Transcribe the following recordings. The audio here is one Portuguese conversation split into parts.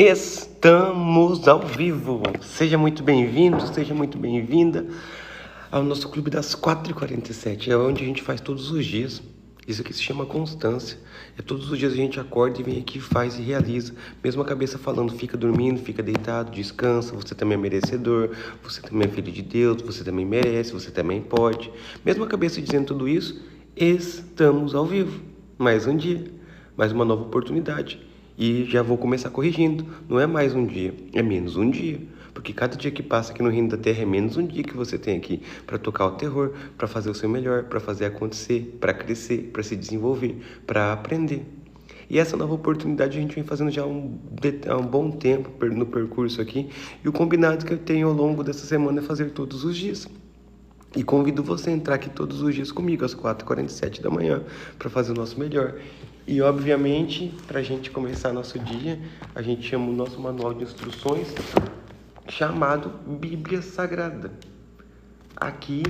Estamos ao vivo. Seja muito bem-vindo, seja muito bem-vinda ao nosso clube das 4h47. É onde a gente faz todos os dias. Isso aqui se chama constância. É todos os dias a gente acorda e vem aqui, faz e realiza. Mesmo a cabeça falando, fica dormindo, fica deitado, descansa. Você também é merecedor, você também é filho de Deus, você também merece, você também pode. Mesmo a cabeça dizendo tudo isso, estamos ao vivo. Mais um dia, mais uma nova oportunidade. E já vou começar corrigindo. Não é mais um dia, é menos um dia. Porque cada dia que passa aqui no Reino da Terra é menos um dia que você tem aqui para tocar o terror, para fazer o seu melhor, para fazer acontecer, para crescer, para se desenvolver, para aprender. E essa nova oportunidade a gente vem fazendo já há um bom tempo no percurso aqui. E o combinado que eu tenho ao longo dessa semana é fazer todos os dias. E convido você a entrar aqui todos os dias comigo, às 4h47 da manhã, para fazer o nosso melhor. E, obviamente, para a gente começar nosso dia, a gente chama o nosso manual de instruções, chamado Bíblia Sagrada. Aqui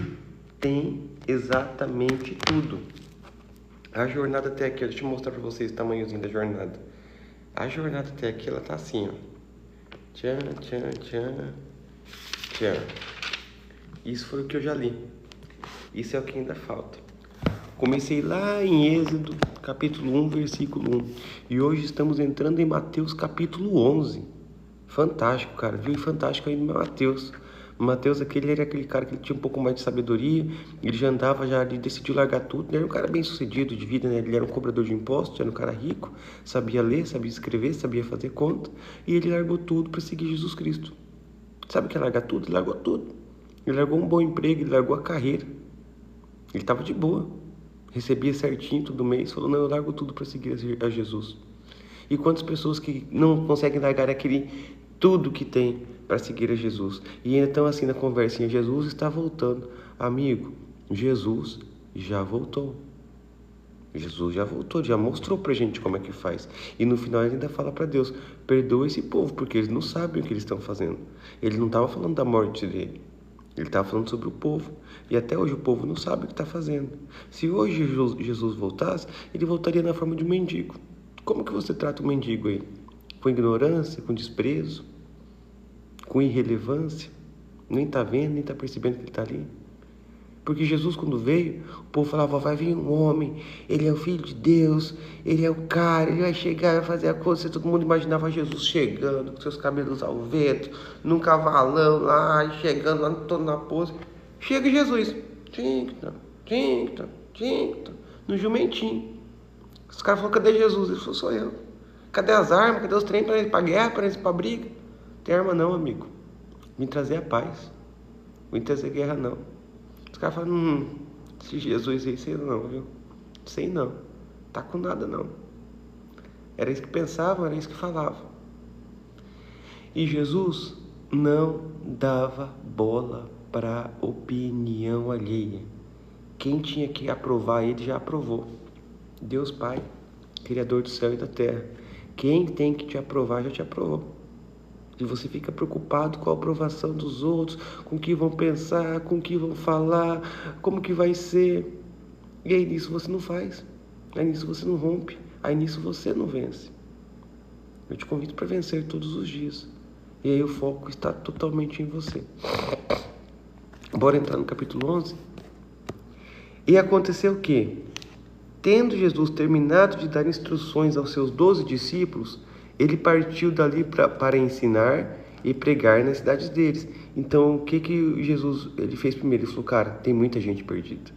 tem exatamente tudo. A jornada até aqui, deixa eu mostrar para vocês o tamanhozinho da jornada. A jornada até aqui, ela tá assim, ó. Tchan, tchan, tchan, tchan. Isso foi o que eu já li. Isso é o que ainda falta. Comecei lá em Êxodo, capítulo 1, versículo 1. E hoje estamos entrando em Mateus, capítulo 11. Fantástico, cara. Viu? E fantástico aí Mateus. Mateus, ele era aquele cara que tinha um pouco mais de sabedoria. Ele já andava, ele decidiu largar tudo. Ele era um cara bem sucedido de vida, né? Ele era um cobrador de impostos, era um cara rico. Sabia ler, sabia escrever, sabia fazer conta. E ele largou tudo para seguir Jesus Cristo. Sabe o que é largar tudo? Ele largou tudo. Ele largou um bom emprego, ele largou a carreira. Ele estava de boa. Recebia certinho todo mês. Falou, não, eu largo tudo para seguir a Jesus. E quantas pessoas que não conseguem largar aquele tudo que tem para seguir a Jesus. E então assim na conversinha, Jesus está voltando. Amigo, Jesus já voltou. Jesus já voltou, já mostrou pra gente como é que faz. E no final ele ainda fala para Deus, perdoa esse povo, porque eles não sabem o que eles estão fazendo. Ele não estava falando da morte dele. Ele estava falando sobre o povo. E até hoje o povo não sabe o que está fazendo. Se hoje Jesus voltasse, ele voltaria na forma de um mendigo. Como que você trata o mendigo aí? Com ignorância, com desprezo, com irrelevância? Nem está vendo, nem está percebendo que ele está ali. Porque Jesus, quando veio, o povo falava, vai vir um homem, ele é o Filho de Deus, ele é o cara, ele vai chegar, vai fazer a coisa. Todo mundo imaginava Jesus chegando, com seus cabelos ao vento, num cavalão lá, chegando lá todo na pose. Chega Jesus, no jumentinho. Os caras falaram, cadê Jesus? Ele falou, sou eu. Cadê as armas? Cadê os trem para ir pra guerra, para ir pra briga? Não tem arma não, amigo. Vim trazer a paz. Vim trazer guerra não. Os caras falam, esse Jesus aí, sei não, viu? Sei não. Tá com nada não. Era isso que pensavam, era isso que falavam. E Jesus não dava bola para opinião alheia. Quem tinha que aprovar ele já aprovou. Deus Pai, Criador do céu e da terra. Quem tem que te aprovar já te aprovou. E você fica preocupado com a aprovação dos outros, com o que vão pensar, com o que vão falar, como que vai ser. E aí nisso você não faz. Aí nisso você não rompe. Aí nisso você não vence. Eu te convido para vencer todos os dias. E aí o foco está totalmente em você. Bora entrar no capítulo 11? E aconteceu o quê? Tendo Jesus terminado de dar instruções aos seus 12 discípulos, ele partiu dali para ensinar e pregar nas cidades deles. Então, o que Jesus ele fez primeiro? Ele falou, cara, tem muita gente perdida.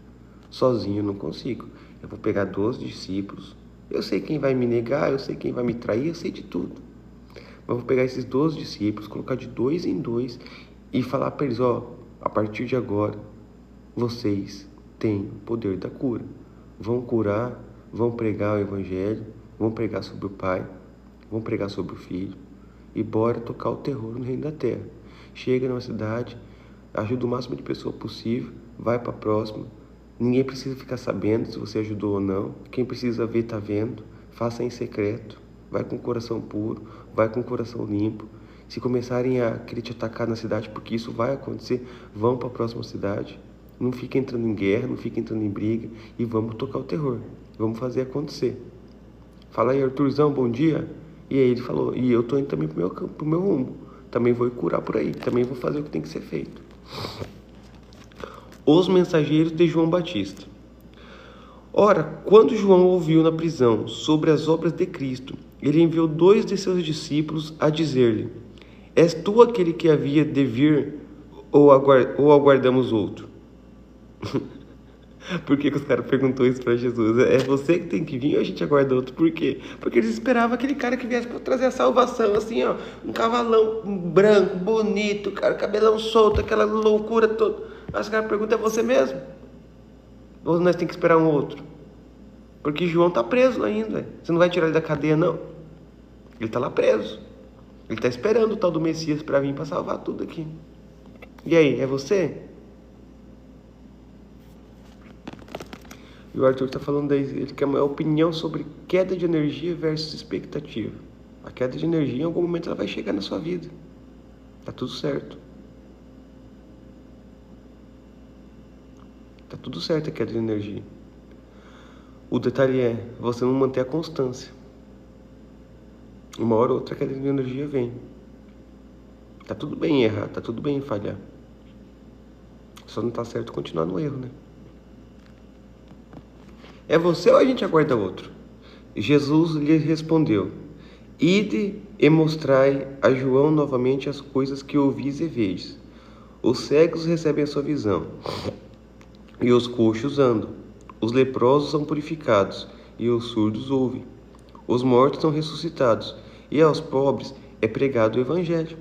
Sozinho eu não consigo. Eu vou pegar 12 discípulos. Eu sei quem vai me negar, eu sei quem vai me trair, eu sei de tudo. Mas eu vou pegar esses 12 discípulos, colocar de 2 em 2 e falar para eles, a partir de agora, vocês têm o poder da cura. Vão curar, vão pregar o evangelho, vão pregar sobre o Pai, vão pregar sobre o Filho e bora tocar o terror no reino da terra. Chega numa cidade, ajuda o máximo de pessoa possível, vai para a próxima. Ninguém precisa ficar sabendo se você ajudou ou não. Quem precisa ver está vendo. Faça em secreto. Vai com o coração puro, vai com o coração limpo. Se começarem a querer te atacar na cidade, porque isso vai acontecer, vão para a próxima cidade. Não fica entrando em guerra, não fica entrando em briga e vamos tocar o terror. Vamos fazer acontecer. Fala aí, Arthurzão, bom dia. E aí ele falou, e eu tô indo também pro meu rumo. Também vou curar por aí, também vou fazer o que tem que ser feito. Os mensageiros de João Batista. Ora, quando João ouviu na prisão sobre as obras de Cristo, ele enviou 2 de seus discípulos a dizer-lhe: És tu aquele que havia de vir, ou aguardamos outro? Por que os caras perguntou isso para Jesus? É você que tem que vir ou a gente aguarda outro? Por quê? Porque eles esperavam aquele cara que viesse para trazer a salvação, assim, ó, um cavalão branco, bonito, cara, cabelão solto, aquela loucura toda. Mas o cara pergunta: é você mesmo? Ou nós temos que esperar um outro? Porque João está preso ainda. Você não vai tirar ele da cadeia, não. Ele está lá preso. Ele está esperando o tal do Messias para vir para salvar tudo aqui. E aí, é você? E o Arthur está falando aí, ele quer uma opinião sobre queda de energia versus expectativa. A queda de energia, em algum momento, ela vai chegar na sua vida. Tá tudo certo. Tá tudo certo a queda de energia. O detalhe é você não manter a constância. Uma hora ou outra a queda de energia vem. Tá tudo bem errar, tá tudo bem falhar. Só não tá certo continuar no erro, né? É você ou a gente aguarda outro? Jesus lhe respondeu: Ide e mostrai a João novamente as coisas que ouvis e vedes. Os cegos recebem a sua visão, e os coxos andam. Os leprosos são purificados, e os surdos ouvem. Os mortos são ressuscitados, e aos pobres é pregado o evangelho.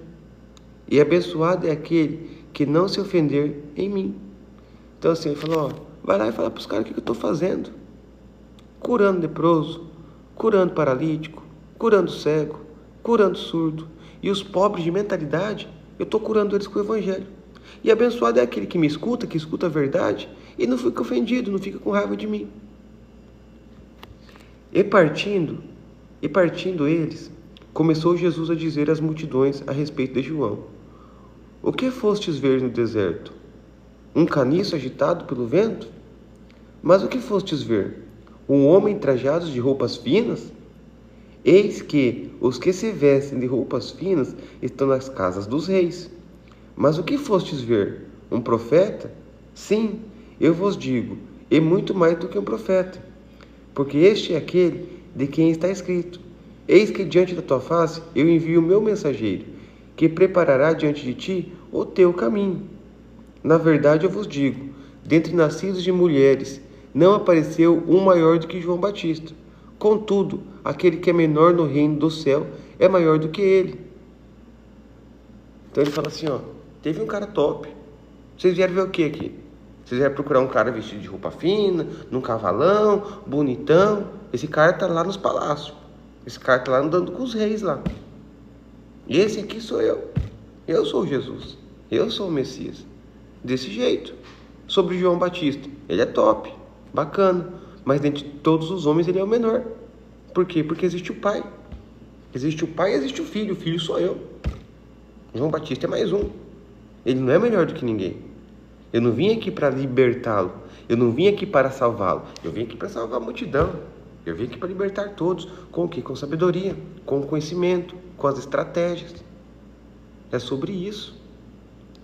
E abençoado é aquele que não se ofender em mim. Então assim, ele falou, vai lá e fala para os caras o que eu estou fazendo. Curando leproso, curando paralítico, curando cego, curando surdo. E os pobres de mentalidade, eu estou curando eles com o evangelho. E abençoado é aquele que me escuta, que escuta a verdade, e não fica ofendido, não fica com raiva de mim. E partindo eles, começou Jesus a dizer às multidões a respeito de João: O que fostes ver no deserto? Um caniço agitado pelo vento? Mas o que fostes ver? Um homem trajado de roupas finas? Eis que os que se vestem de roupas finas estão nas casas dos reis. Mas o que fostes ver? Um profeta? Sim, eu vos digo, e muito mais do que um profeta. Porque este é aquele de quem está escrito: Eis que diante da tua face eu envio o meu mensageiro, que preparará diante de ti o teu caminho. Na verdade eu vos digo, dentre nascidos de mulheres, não apareceu um maior do que João Batista. Contudo, aquele que é menor no reino do céu é maior do que ele. Então ele fala assim, ó, teve um cara top. Vocês vieram ver o que aqui? Vocês vieram procurar um cara vestido de roupa fina, num cavalão, bonitão. Esse cara tá lá nos palácios. Esse cara tá lá andando com os reis lá. E esse aqui sou eu. Eu sou Jesus. Eu sou o Messias. Desse jeito. Sobre João Batista. Ele é top. Bacana. Mas dentre todos os homens ele é o menor. Por quê? Porque existe o pai. Existe o pai e existe o filho. O filho sou eu. João Batista é mais um. Ele não é melhor do que ninguém. Eu não vim aqui para libertá-lo. Eu não vim aqui para salvá-lo. Eu vim aqui para salvar a multidão. Eu vim aqui para libertar todos. Com o quê? Com sabedoria, com conhecimento, com as estratégias. É sobre isso.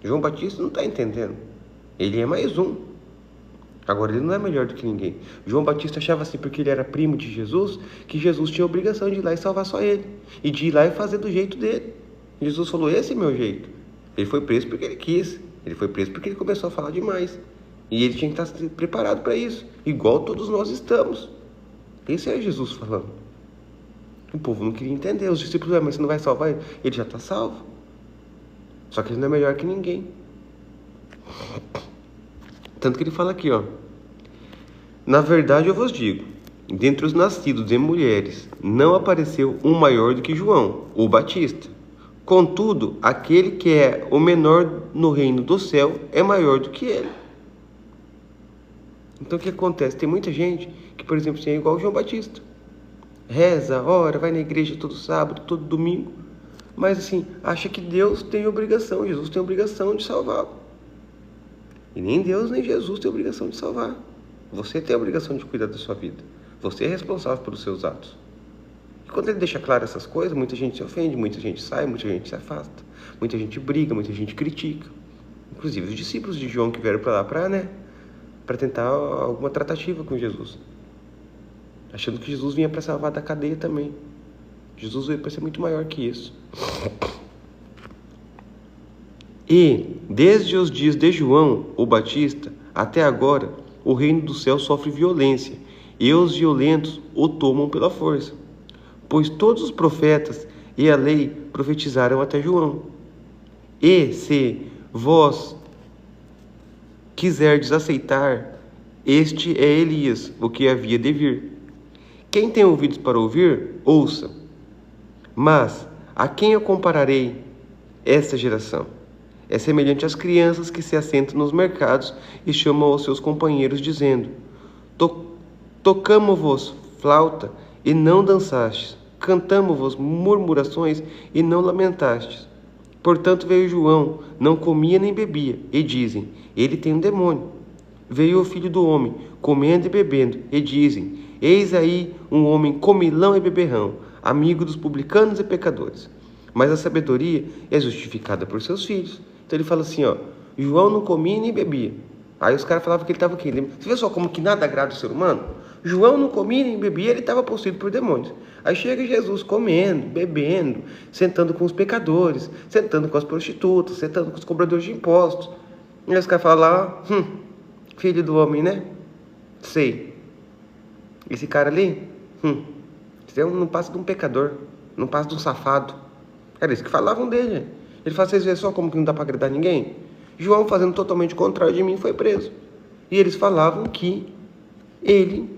João Batista não está entendendo. Ele é mais um. Agora, ele não é melhor do que ninguém. João Batista achava assim, porque ele era primo de Jesus, que Jesus tinha a obrigação de ir lá e salvar só ele. E de ir lá e fazer do jeito dele. Jesus falou, esse é meu jeito. Ele foi preso porque ele quis. Ele foi preso porque ele começou a falar demais. E ele tinha que estar preparado para isso. Igual todos nós estamos. Esse é Jesus falando. O povo não queria entender. Os discípulos, mas você não vai salvar ele? Ele já está salvo. Só que ele não é melhor que ninguém. Tanto que ele fala aqui, ó. Na verdade eu vos digo, dentre os nascidos de mulheres, não apareceu um maior do que João, o Batista. Contudo, aquele que é o menor no reino do céu é maior do que ele. Então o que acontece? Tem muita gente que, por exemplo, é igual o João Batista. Reza, ora, vai na igreja todo sábado, todo domingo. Mas assim, acha que Deus tem obrigação, Jesus tem obrigação de salvá-lo. E nem Deus nem Jesus tem obrigação de salvar. Você tem a obrigação de cuidar da sua vida. Você é responsável pelos seus atos. E quando ele deixa claro essas coisas, muita gente se ofende, muita gente sai, muita gente se afasta, muita gente briga, muita gente critica. Inclusive os discípulos de João que vieram para lá para tentar alguma tratativa com Jesus, achando que Jesus vinha para salvar da cadeia também. Jesus veio para ser muito maior que isso. E, desde os dias de João, o Batista, até agora, o reino do céu sofre violência, e os violentos o tomam pela força. Pois todos os profetas e a lei profetizaram até João. E, se vós quiserdes aceitar, este é Elias, o que havia de vir. Quem tem ouvidos para ouvir, ouça. Mas a quem eu compararei esta geração? É semelhante às crianças que se assentam nos mercados e chamam aos seus companheiros, dizendo: Tocamo-vos flauta e não dançastes, cantamo-vos murmurações e não lamentastes. Portanto veio João, não comia nem bebia, e dizem: ele tem um demônio. Veio o Filho do Homem, comendo e bebendo, e dizem: eis aí um homem comilão e beberrão, amigo dos publicanos e pecadores. Mas a sabedoria é justificada por seus filhos. Então ele fala assim, ó, João não comia nem bebia. Aí os caras falavam que ele estava o quê? Você vê só como que nada agrada o ser humano? João não comia nem bebia, ele estava possuído por demônios. Aí chega Jesus comendo, bebendo, sentando com os pecadores, sentando com as prostitutas, sentando com os cobradores de impostos. E aí os caras falam lá, filho do homem, né? Sei. Esse cara ali, não passa de um pecador, não passa de um safado. Era isso que falavam dele. Ele fala, vocês veem só como que não dá para agradar ninguém? João, fazendo totalmente o contrário de mim, foi preso. E eles falavam que ele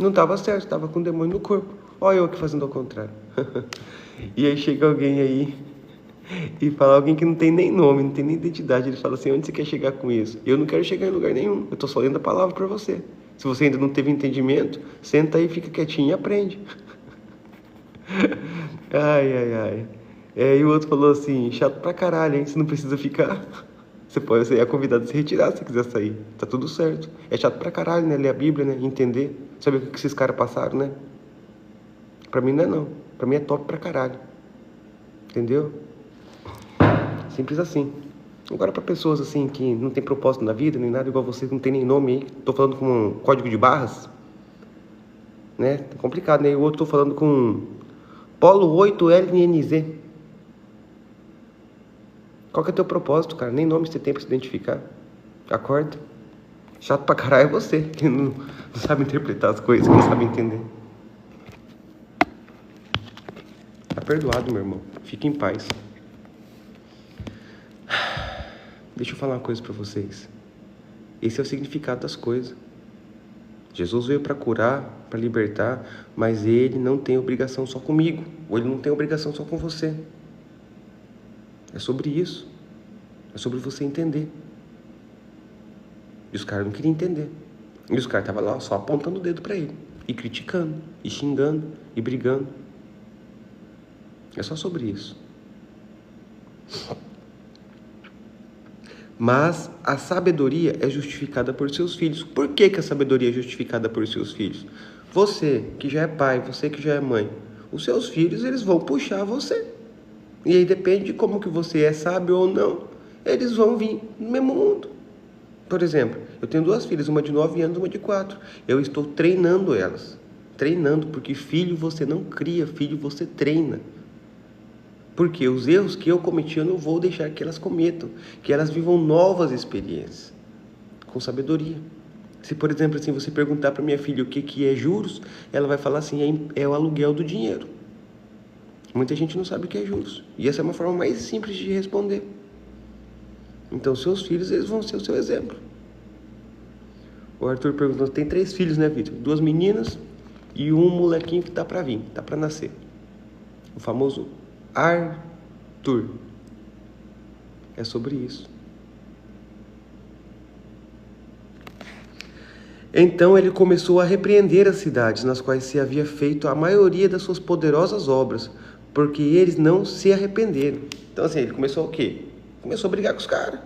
não estava certo, estava com um demônio no corpo. Olha eu aqui fazendo ao contrário. E aí chega alguém aí e fala, alguém que não tem nem nome, não tem nem identidade. Ele fala assim, onde você quer chegar com isso? Eu não quero chegar em lugar nenhum, eu estou só lendo a palavra para você. Se você ainda não teve entendimento, senta aí, fica quietinho e aprende. Ai. E o outro falou assim, chato pra caralho, hein? Você não precisa ficar. Você é convidado a se retirar se quiser sair. Tá tudo certo. É chato pra caralho, né? Ler a Bíblia, né? Entender. Saber o que esses caras passaram, né? Pra mim não é não. Pra mim é top pra caralho. Entendeu? Simples assim. Agora pra pessoas assim que não tem propósito na vida, nem nada, igual vocês, não tem nem nome aí. Tô falando com um código de barras. Né? Tá complicado, né? E o outro tô falando com Polo 8LNZ. Qual que é o teu propósito, cara? Nem nome você tem pra se identificar. Acorda. Chato pra caralho é você, que não sabe interpretar as coisas, que não sabe entender. Tá perdoado, meu irmão. Fique em paz. Deixa eu falar uma coisa pra vocês. Esse é o significado das coisas. Jesus veio para curar, para libertar, mas ele não tem obrigação só comigo, ou ele não tem obrigação só com você. É sobre isso. É sobre você entender. E os caras não queriam entender. E os caras estavam lá só apontando o dedo para ele, e criticando, e xingando, e brigando. É só sobre isso. Mas a sabedoria é justificada por seus filhos. Por que a sabedoria é justificada por seus filhos? Você que já é pai, você que já é mãe, os seus filhos, eles vão puxar você. E aí depende de como que você é sábio ou não, eles vão vir no mesmo mundo. Por exemplo, eu tenho 2 filhas, uma de 9 anos, uma de 4. Eu estou treinando elas. Treinando, porque filho você não cria, filho você treina. Porque os erros que eu cometi, eu não vou deixar que elas cometam. Que elas vivam novas experiências. Com sabedoria. Se, por exemplo, assim, você perguntar para minha filha o que é juros, ela vai falar assim, é o aluguel do dinheiro. Muita gente não sabe o que é juros. E essa é uma forma mais simples de responder. Então, seus filhos, eles vão ser o seu exemplo. O Arthur perguntou, tem 3 filhos, né, Vitor? 2 meninas e um molequinho que tá para vir, tá para nascer. O famoso Arthur. É sobre isso. Então ele começou a repreender as cidades nas quais se havia feito a maioria das suas poderosas obras, porque eles não se arrependeram. Então assim, ele começou o quê? Começou a brigar com os caras.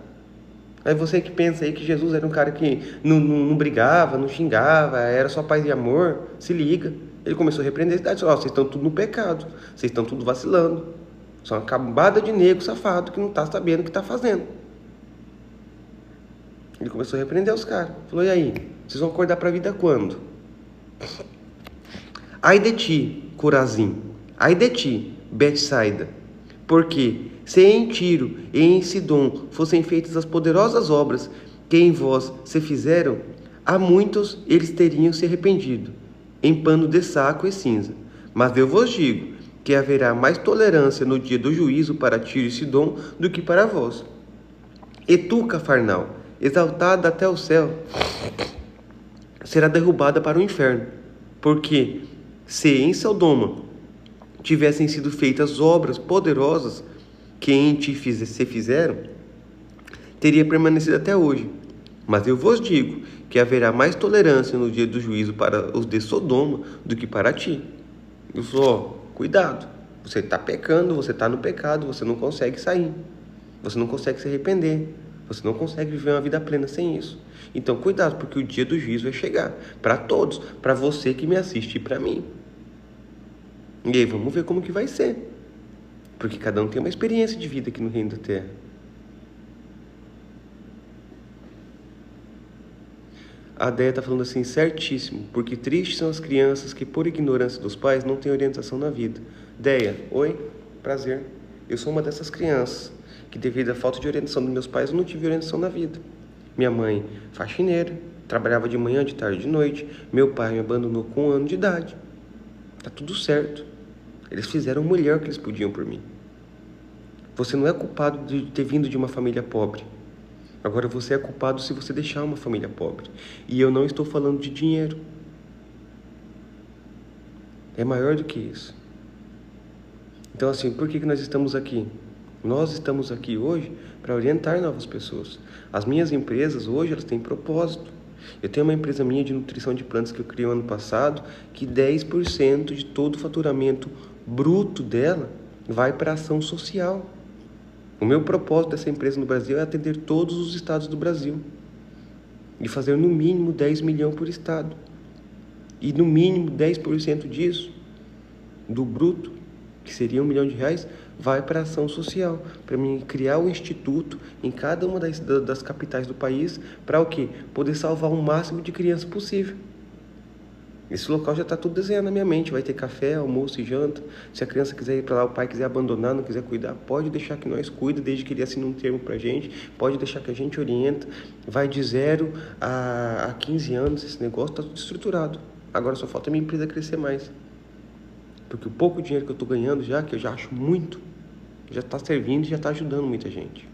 Aí você que pensa aí que Jesus era um cara que não brigava, não xingava, era só paz e amor, se liga. Ele começou a repreender a cidade, ó, vocês estão tudo no pecado, vocês estão tudo vacilando. São uma cambada de negro safado que não está sabendo o que está fazendo. Ele começou a repreender os caras. Falou, e aí, vocês vão acordar para a vida quando? Ai de ti, Corazim, ai de ti, Betsaida, porque se em Tiro e em Sidom fossem feitas as poderosas obras que em vós se fizeram, a muitos eles teriam se arrependido, em pano de saco e cinza. Mas eu vos digo que haverá mais tolerância no dia do juízo para Tiro e Sidom do que para vós. E tu, Cafarnal, exaltada até o céu, será derrubada para o inferno, porque se em Sodoma tivessem sido feitas obras poderosas que em ti se fizeram, teria permanecido até hoje. Mas eu vos digo que haverá mais tolerância no dia do juízo para os de Sodoma do que para ti. Eu sou, cuidado, você está pecando, você está no pecado, você não consegue sair, você não consegue se arrepender, você não consegue viver uma vida plena sem isso. Então cuidado, porque o dia do juízo vai chegar para todos, para você que me assiste e para mim. E aí vamos ver como que vai ser, porque cada um tem uma experiência de vida aqui no reino da terra. A Déia está falando assim, certíssimo, porque tristes são as crianças que por ignorância dos pais não têm orientação na vida. Déia, oi, prazer. Eu sou uma dessas crianças que devido à falta de orientação dos meus pais eu não tive orientação na vida. Minha mãe, faxineira, trabalhava de manhã, de tarde, de noite. Meu pai me abandonou com 1 ano de idade. Tá tudo certo. Eles fizeram o melhor que eles podiam por mim. Você não é culpado de ter vindo de uma família pobre. Agora você é culpado se você deixar uma família pobre. E eu não estou falando de dinheiro. É maior do que isso. Então assim, por que nós estamos aqui? Nós estamos aqui hoje para orientar novas pessoas. As minhas empresas hoje, elas têm propósito. Eu tenho uma empresa minha de nutrição de plantas que eu criei ano passado, que 10% de todo o faturamento bruto dela vai para ação social. O meu propósito dessa empresa no Brasil é atender todos os estados do Brasil e fazer no mínimo 10 milhões por estado. E no mínimo 10% disso, do bruto, que seria R$1 milhão, vai para a ação social, para mim criar um instituto em cada uma das capitais do país, para o quê? Poder salvar o máximo de crianças possível. Esse local já está tudo desenhado na minha mente, vai ter café, almoço e janta. Se a criança quiser ir para lá, o pai quiser abandonar, não quiser cuidar, pode deixar que nós cuida, desde que ele assine um termo para a gente, pode deixar que a gente orienta. Vai de 0 a 15 anos, esse negócio está tudo estruturado. Agora só falta a minha empresa crescer mais. Porque o pouco dinheiro que eu estou ganhando já, que eu já acho muito, já está servindo e já está ajudando muita gente.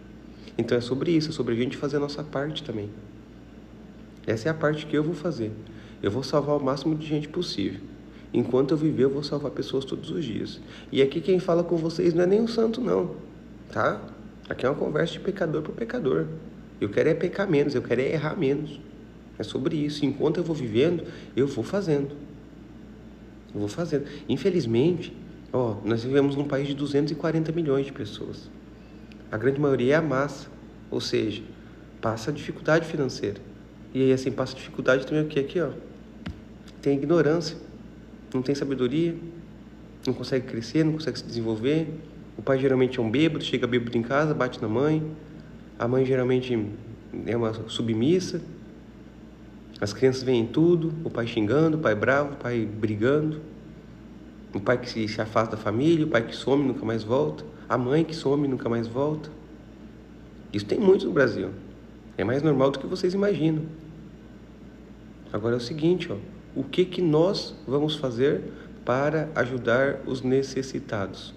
Então é sobre isso, é sobre a gente fazer a nossa parte também. Essa é a parte que eu vou fazer. Eu vou salvar o máximo de gente possível. Enquanto eu viver, eu vou salvar pessoas todos os dias. E aqui quem fala com vocês não é nem um santo, não. Tá? Aqui é uma conversa de pecador para pecador. Eu quero é pecar menos, eu quero é errar menos. É sobre isso. Enquanto eu vou vivendo, eu vou fazendo. Eu vou fazendo. Infelizmente, nós vivemos num país de 240 milhões de pessoas. A grande maioria é a massa. Ou seja, passa dificuldade financeira. E aí, assim, passa dificuldade também o quê? Aqui, tem ignorância, não tem sabedoria, não consegue crescer, não consegue se desenvolver. O pai geralmente é um bêbado, chega bêbado em casa, bate na mãe. A mãe geralmente é uma submissa. As crianças veem tudo, o pai xingando, o pai bravo, o pai brigando. O pai que se afasta da família, o pai que some e nunca mais volta. A mãe que some e nunca mais volta. Isso tem muito no Brasil. É mais normal do que vocês imaginam. Agora é o seguinte, o que nós vamos fazer para ajudar os necessitados?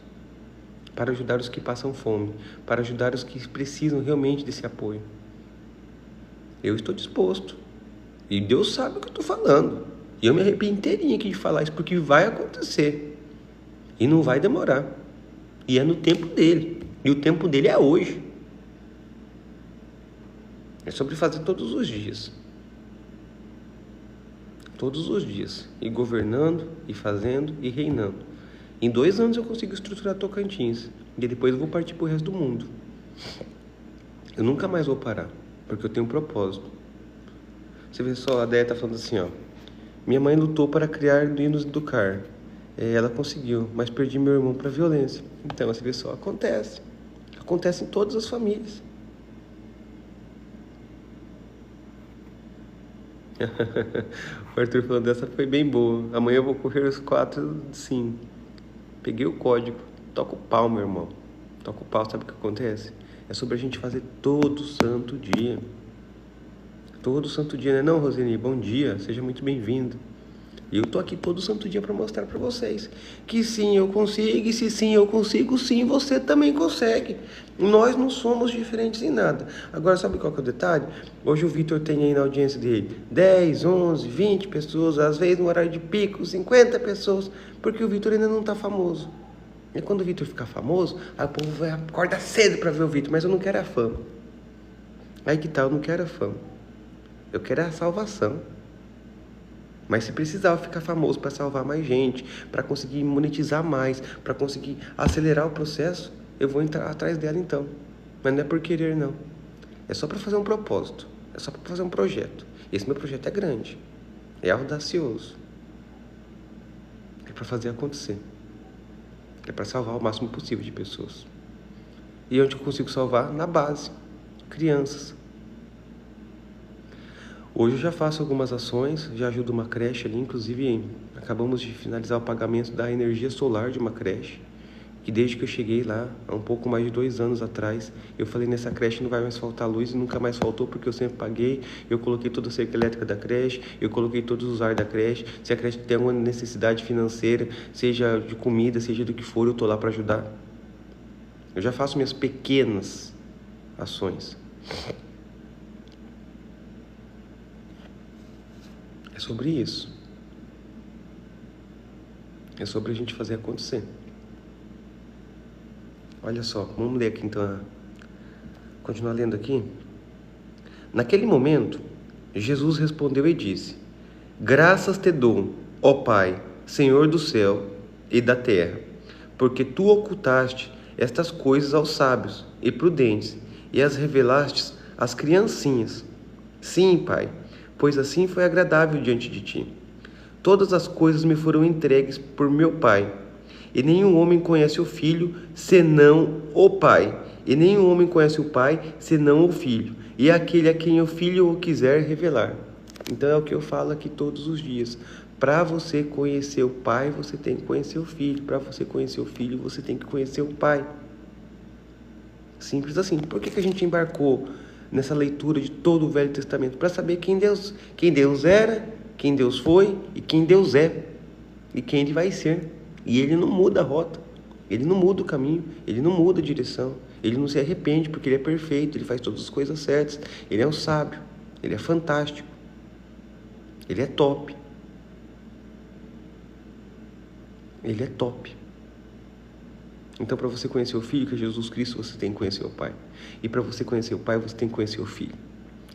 Para ajudar os que passam fome? Para ajudar os que precisam realmente desse apoio? Eu estou disposto. E Deus sabe o que eu estou falando. E eu me arrepio inteirinho aqui de falar isso, porque vai acontecer. E não vai demorar. E é no tempo dele. E o tempo dele é hoje. É sobre fazer todos os dias. Todos os dias. E governando, e fazendo, e reinando. Em 2 anos eu consigo estruturar Tocantins. E depois eu vou partir para o resto do mundo. Eu nunca mais vou parar. porque eu tenho um propósito. Você vê só, a Déia tá falando assim, ó. Minha mãe lutou para criar e nos educar. Ela conseguiu, mas perdi meu irmão para violência. Então, você vê só, acontece. Acontece em todas as famílias. O Arthur falando dessa foi bem boa. Amanhã eu vou correr os 4, sim. Peguei o código. Toca o pau, meu irmão. Toca o pau, sabe o que acontece? É sobre a gente fazer todo santo dia. Todo santo dia, né? Não, Roseni, bom dia. Seja muito bem-vindo. E eu tô aqui todo santo dia para mostrar para vocês que sim, eu consigo, e se sim, eu consigo, sim, você também consegue. Nós não somos diferentes em nada. Agora, sabe qual que é o detalhe? Hoje o Vitor tem aí na audiência dele 10, 11, 20 pessoas, às vezes no horário de pico, 50 pessoas, porque o Vitor ainda não tá famoso. E quando o Vitor ficar famoso, aí o povo vai acordar cedo para ver o Vitor, mas eu não quero a fama. Aí que tal, eu não quero a fama. Eu quero a salvação. Mas se precisar ficar famoso para salvar mais gente, para conseguir monetizar mais, para conseguir acelerar o processo, eu vou entrar atrás dela então. Mas não é por querer, não. É só para fazer um propósito. É só para fazer um projeto. Esse meu projeto é grande. É audacioso. É para fazer acontecer. É para salvar o máximo possível de pessoas. E onde eu consigo salvar? Na base. Crianças. Hoje eu já faço algumas ações, já ajudo uma creche ali, inclusive acabamos de finalizar o pagamento da energia solar de uma creche, que desde que eu cheguei lá, há um pouco mais de 2 anos atrás, eu falei, nessa creche não vai mais faltar luz, e nunca mais faltou, porque eu sempre paguei, eu coloquei toda a cerca elétrica da creche, eu coloquei todos os ar da creche, se a creche tem alguma necessidade financeira, seja de comida, seja do que for, eu tô lá para ajudar. Eu já faço minhas pequenas ações. É sobre isso. É sobre a gente fazer acontecer. Olha só, vamos ler aqui então. Continuar lendo aqui. Naquele momento, Jesus respondeu e disse: Graças te dou, ó Pai, Senhor do céu e da terra, porque tu ocultaste estas coisas aos sábios e prudentes e as revelaste às criancinhas. Sim, Pai, pois assim foi agradável diante de ti. Todas as coisas me foram entregues por meu Pai, e nenhum homem conhece o Filho, senão o Pai, e nenhum homem conhece o Pai, senão o Filho, e aquele a quem o Filho o quiser revelar. Então é o que eu falo aqui todos os dias. Para você conhecer o Pai, você tem que conhecer o Filho. Para você conhecer o Filho, você tem que conhecer o Pai. Simples assim. Por que a gente embarcou nessa leitura de todo o Velho Testamento? Para saber quem Deus era, quem Deus foi e quem Deus é. E quem Ele vai ser. E Ele não muda a rota. Ele não muda o caminho. Ele não muda a direção. Ele não se arrepende porque Ele é perfeito. Ele faz todas as coisas certas. Ele é um sábio. Ele é fantástico. Ele é top. Ele é top. Então, para você conhecer o Filho, que é Jesus Cristo, você tem que conhecer o Pai. E para você conhecer o Pai, você tem que conhecer o Filho.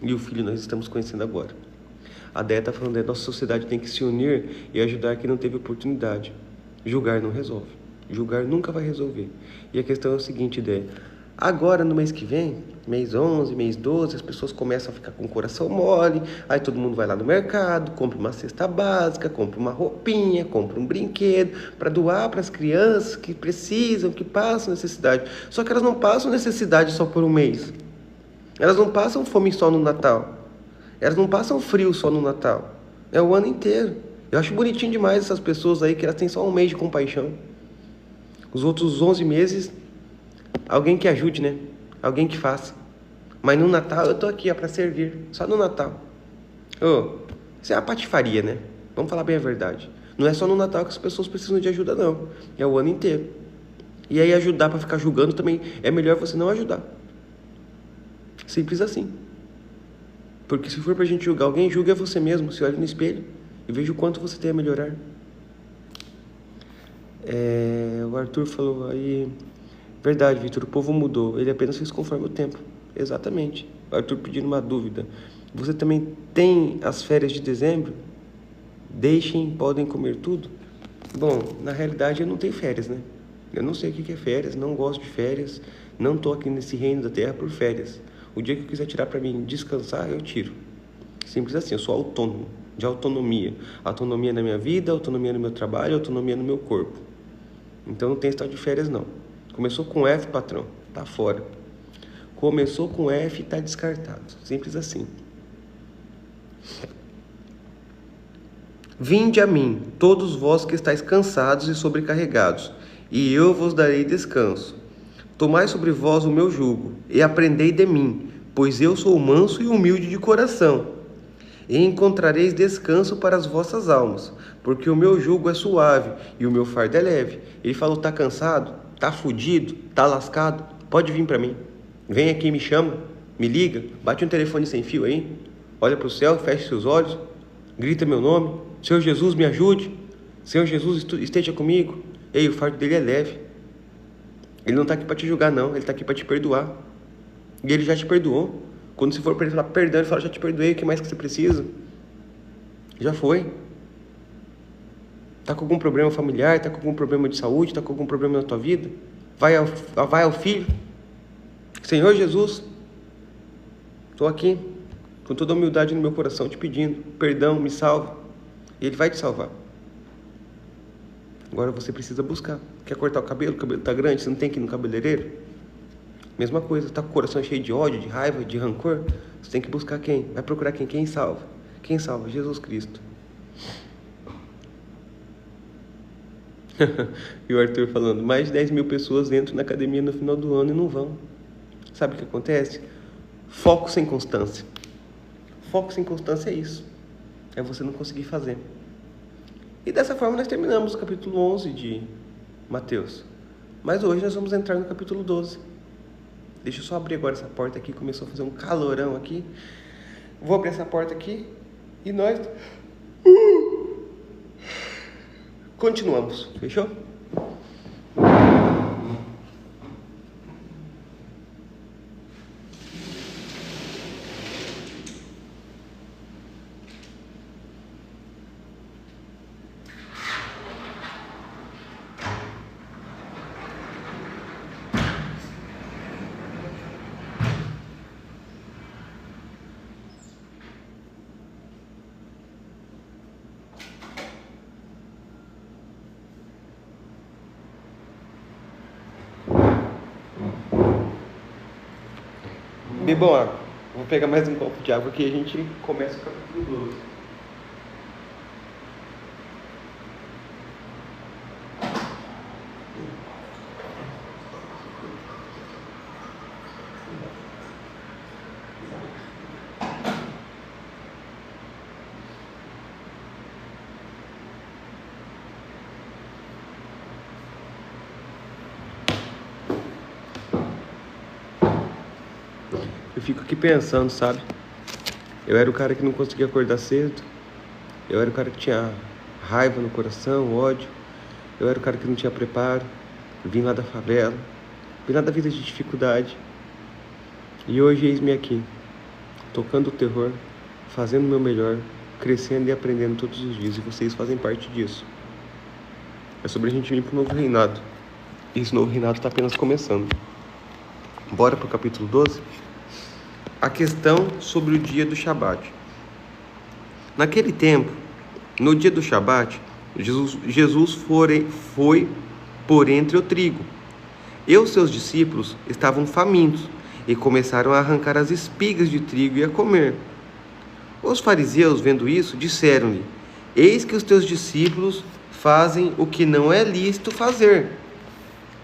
E o Filho nós estamos conhecendo agora. A Déia está falando que a nossa sociedade tem que se unir e ajudar quem não teve oportunidade. Julgar não resolve. Julgar nunca vai resolver. E a questão é o seguinte, Déia. Agora, no mês que vem, mês 11, mês 12, as pessoas começam a ficar com o coração mole, aí todo mundo vai lá no mercado, compra uma cesta básica, compra uma roupinha, compra um brinquedo, para doar para as crianças que precisam, que passam necessidade. Só que elas não passam necessidade só por um mês. Elas não passam fome só no Natal. Elas não passam frio só no Natal. É o ano inteiro. Eu acho bonitinho demais essas pessoas aí, que elas têm só um mês de compaixão. Os outros 11 meses... Alguém que ajude, né? Alguém que faça. Mas no Natal eu tô aqui, ó, pra servir. Só no Natal. Isso é uma patifaria, né? Vamos falar bem a verdade. Não é só no Natal que as pessoas precisam de ajuda, não. É o ano inteiro. E aí ajudar pra ficar julgando também é melhor você não ajudar. Simples assim. Porque se for pra gente julgar alguém, julgue a você mesmo. Se olhe no espelho e veja o quanto você tem a melhorar. O Arthur falou aí... Verdade, Vitor, o povo mudou. Ele apenas fez conforme o tempo. Exatamente. O Arthur pedindo uma dúvida. Você também tem as férias de dezembro? Podem comer tudo? Bom, na realidade eu não tenho férias, né? Eu não sei o que é férias, não gosto de férias. Não estou aqui nesse reino da terra por férias. O dia que eu quiser tirar para mim descansar, eu tiro. Simples assim, eu sou autônomo, de autonomia. Autonomia na minha vida, autonomia no meu trabalho, autonomia no meu corpo. Então não tem esse tal de férias não. Começou com F, patrão, tá fora. Começou com F, tá descartado. Simples assim. Vinde a mim, todos vós que estáis cansados e sobrecarregados, e eu vos darei descanso. Tomai sobre vós o meu jugo, e aprendei de mim, pois eu sou manso e humilde de coração. E encontrareis descanso para as vossas almas, porque o meu jugo é suave e o meu fardo é leve. Ele falou, tá cansado? Tá fudido? Tá lascado? Pode vir para mim. Vem aqui, me chama, me liga, bate um telefone sem fio aí, olha para o céu, fecha seus olhos, grita meu nome. Senhor Jesus, me ajude. Senhor Jesus, esteja comigo. Ei, o fardo dele é leve. Ele não está aqui para te julgar, não. Ele está aqui para te perdoar. E ele já te perdoou. Quando você for para ele falar perdão, ele fala, já te perdoei, o que mais que você precisa? Já foi. Está com algum problema familiar? Está com algum problema de saúde? Está com algum problema na tua vida? Vai ao Filho. Senhor Jesus, estou aqui, com toda a humildade no meu coração, te pedindo perdão, me salva. E Ele vai te salvar. Agora você precisa buscar. Quer cortar o cabelo está grande, você não tem que ir no cabeleireiro? Mesma coisa, está com o coração cheio de ódio, de raiva, de rancor? Você tem que buscar quem? Vai procurar quem? Quem salva? Quem salva? Jesus Cristo. E o Arthur falando, mais de 10 mil pessoas entram na academia no final do ano e não vão. Sabe o que acontece? Foco sem constância. Foco sem constância é isso. É você não conseguir fazer. E dessa forma nós terminamos o capítulo 11 de Mateus. Mas hoje nós vamos entrar no capítulo 12. Deixa eu só abrir agora essa porta aqui. Começou a fazer um calorão aqui. Vou abrir essa porta aqui e nós continuamos. Fechou? Bebam água. Vou pegar mais um copo de água aqui e a gente começa o capítulo 12. Eu fico aqui pensando, sabe? Eu era o cara que não conseguia acordar cedo. Eu era o cara que tinha raiva no coração, ódio. Eu era o cara que não tinha preparo. Vim lá da favela. Vim lá da vida de dificuldade. E hoje eis-me aqui, tocando o terror, fazendo o meu melhor, crescendo e aprendendo todos os dias. E vocês fazem parte disso. É sobre a gente vir para um novo reinado. E esse novo reinado está apenas começando. Bora para o capítulo 12? A questão sobre o dia do Shabat. Naquele tempo, no dia do Shabat, Jesus foi por entre o trigo. E os seus discípulos estavam famintos e começaram a arrancar as espigas de trigo e a comer. Os fariseus, vendo isso, disseram-lhe, eis que os teus discípulos fazem o que não é lícito fazer.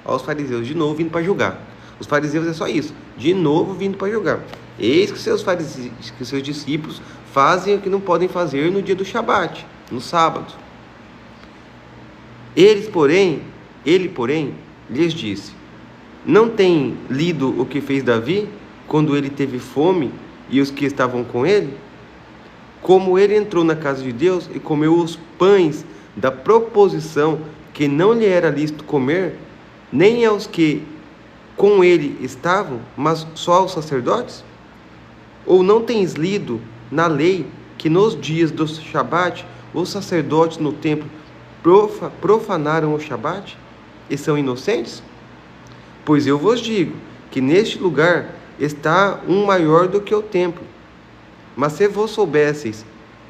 Olha os fariseus de novo vindo para julgar. Os fariseus é só isso, de novo vindo para julgar. Eis que os seus discípulos fazem o que não podem fazer no dia do Shabat, no sábado. Ele, porém, lhes disse, não tem lido o que fez Davi, quando ele teve fome e os que estavam com ele? Como ele entrou na casa de Deus e comeu os pães da proposição que não lhe era lícito comer, nem aos que com ele estavam, mas só aos sacerdotes? Ou não tens lido na lei que nos dias do Shabat os sacerdotes no templo profanaram o Shabat e são inocentes? Pois eu vos digo que neste lugar está um maior do que o templo. Mas se vós soubesseis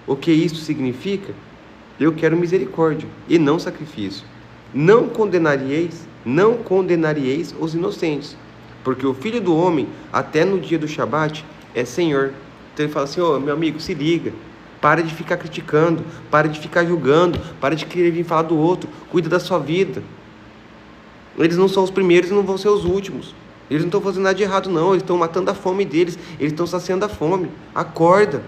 o que isto significa, eu quero misericórdia e não sacrifício. Não condenaríeis os inocentes, porque o Filho do Homem, até no dia do Shabat, é Senhor. Então ele fala assim, meu amigo, se liga, para de ficar criticando, para de ficar julgando, para de querer vir falar do outro, cuida da sua vida. Eles não são os primeiros e não vão ser os últimos. Eles não estão fazendo nada de errado não, eles estão matando a fome deles, eles estão saciando a fome. Acorda,